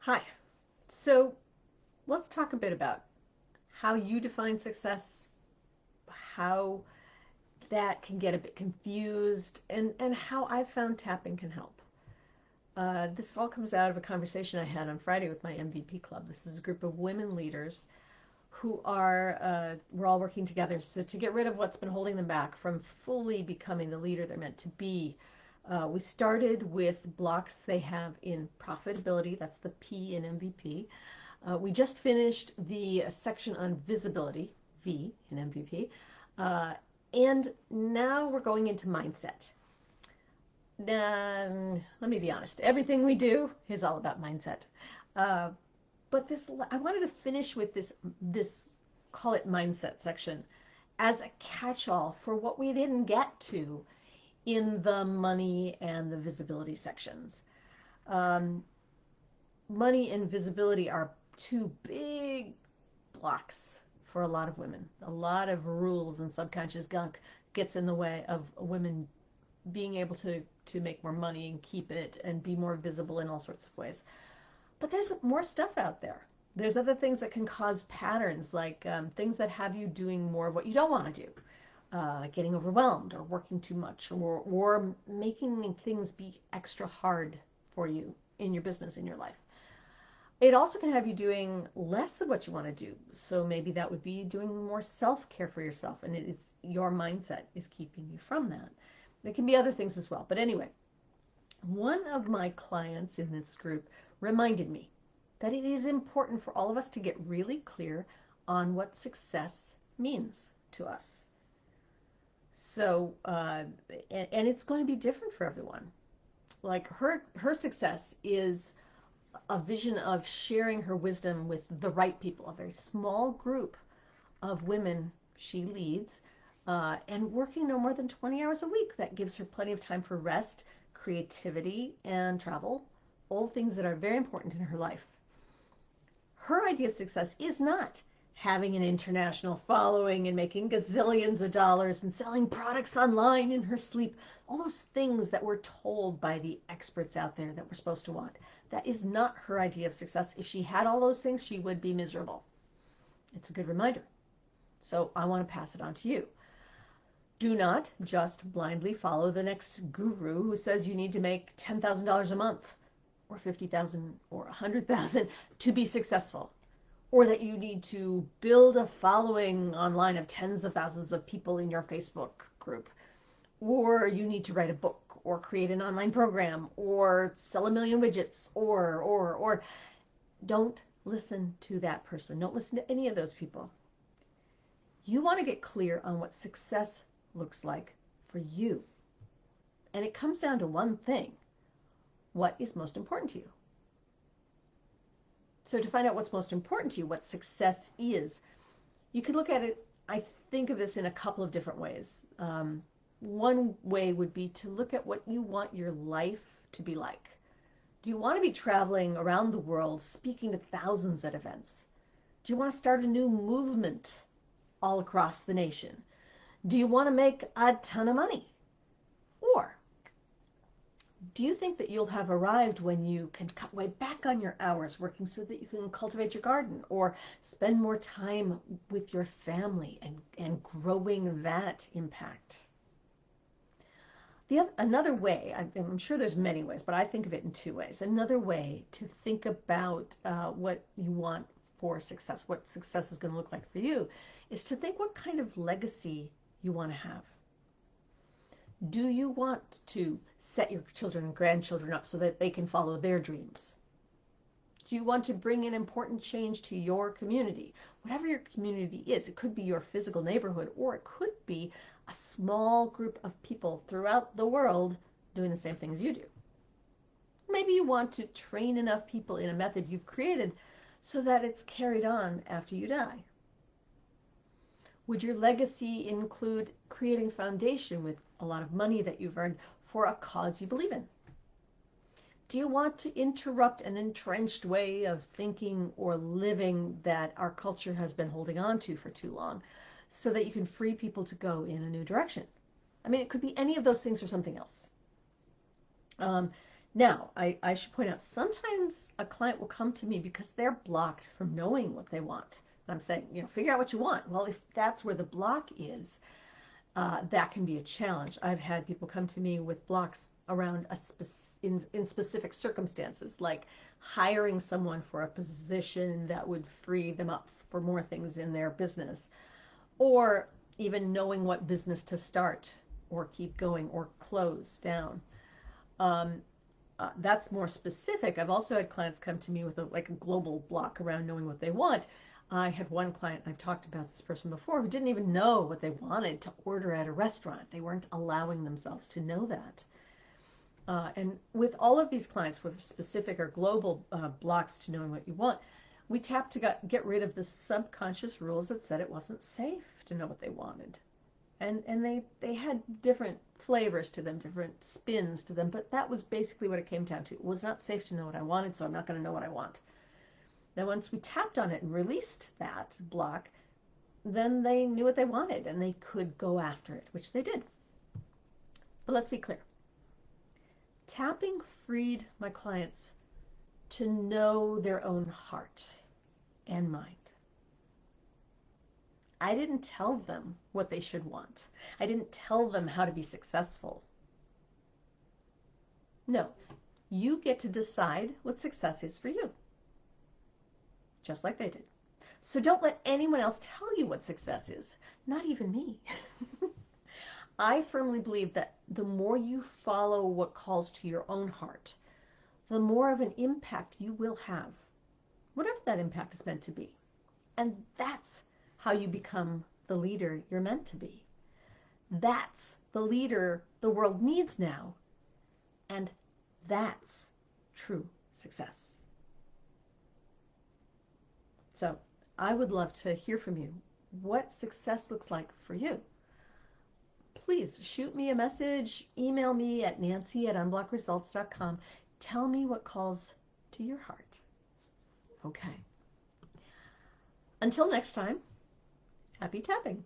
Hi. So let's talk a bit about how you define success, how that can get a bit confused, and how I've found tapping can help. This all comes out of a conversation I had on Friday with my MVP club. This is a group of women leaders who we're all working together so to get rid of what's been holding them back from fully becoming the leader they're meant to be. We started with blocks they have in profitability, that's the P in MVP. We just finished the section on visibility, V in MVP, and now we're going into mindset. Let me be honest, everything we do is all about mindset. Uh, but I wanted to finish with this call it mindset section as a catch-all for what we didn't get to in the money and the visibility sections. Um, Money and visibility are two big blocks for a lot of women. A lot of rules and subconscious gunk gets in the way of women being able to make more money and keep it and be more visible in all sorts of ways. But there's more stuff out there. There's other things that can cause patterns, like things that have you doing more of what you don't want to do, getting overwhelmed or working too much, or making things be extra hard for you in your business, in your life. It also can have you doing less of what you want to do. So maybe that would be doing more self-care for yourself, and it's your mindset is keeping you from that. There can be other things as well. But anyway, one of my clients in this group reminded me that it is important for all of us to get really clear on what success means to us. So, and it's going to be different for everyone. Like her success is a vision of sharing her wisdom with the right people, a very small group of women she leads, and working no more than 20 hours a week. That gives her plenty of time for rest, creativity, and travel, all things that are very important in her life. Her idea of success is not having an international following and making gazillions of dollars and selling products online in her sleep, all those things that we're told by the experts out there that we're supposed to want. That is not her idea of success. If she had all those things, she would be miserable. It's a good reminder. So I want to pass it on to you. Do not just blindly follow the next guru who says you need to make $10,000 a month or 50,000 or 100,000 to be successful, or that you need to build a following online of tens of thousands of people in your Facebook group, or you need to write a book or create an online program or sell 1 million widgets, or don't listen to that person. Don't listen to any of those people. You want to get clear on what success looks like for you. And it comes down to one thing. What is most important to you? So to find out what's most important to you, what success is, you can look at it, I think of this in a couple of different ways. One way would be to look at what you want your life to be like. Do you want to be traveling around the world, speaking to thousands at events? Do you want to start a new movement all across the nation? Do you want to make a ton of money? Or do you think that you'll have arrived when you can cut way back on your hours working so that you can cultivate your garden or spend more time with your family and growing that impact? Another way, I'm sure there's many ways, but I think of it in two ways. Another way to think about what you want for success, what success is going to look like for you, is to think what kind of legacy you want to have. Do you want to set your children and grandchildren up so that they can follow their dreams? Do you want to bring an important change to your community? Whatever your community is, it could be your physical neighborhood, or it could be a small group of people throughout the world doing the same thing as you do. Maybe you want to train enough people in a method you've created so that it's carried on after you die. Would your legacy include creating a foundation with a lot of money that you've earned for a cause you believe in? Do you want to interrupt an entrenched way of thinking or living that our culture has been holding on to for too long so that you can free people to go in a new direction? I mean, it could be any of those things or something else. Now, I should point out, sometimes a client will come to me because they're blocked from knowing what they want. And I'm saying, figure out what you want. Well, if that's where the block is, that can be a challenge. I've had people come to me with blocks around in specific circumstances, like hiring someone for a position that would free them up for more things in their business, or even knowing what business to start or keep going or close down. Um, that's more specific. I've also had clients come to me with like a global block around knowing what they want. I had one client, I've talked about this person before, who didn't even know what they wanted to order at a restaurant. They weren't allowing themselves to know that. And with all of these clients with specific or global blocks to knowing what you want, we tapped to get rid of the subconscious rules that said it wasn't safe to know what they wanted. And they had different flavors to them, different spins to them, but that was basically what it came down to. It was not safe to know what I wanted, so I'm not going to know what I want. Then once we tapped on it and released that block, then they knew what they wanted and they could go after it, which they did. But let's be clear. Tapping freed my clients to know their own heart and mind. I didn't tell them what they should want. I didn't tell them how to be successful. No, you get to decide what success is for you, just like they did. So don't let anyone else tell you what success is, not even me. I firmly believe that the more you follow what calls to your own heart, the more of an impact you will have, whatever that impact is meant to be. And that's how you become the leader you're meant to be. That's the leader the world needs now. And that's true success. So I would love to hear from you what success looks like for you. Please shoot me a message, email me at nancy@unblockresults.com. Tell me what calls to your heart. Okay. Until next time, happy tapping.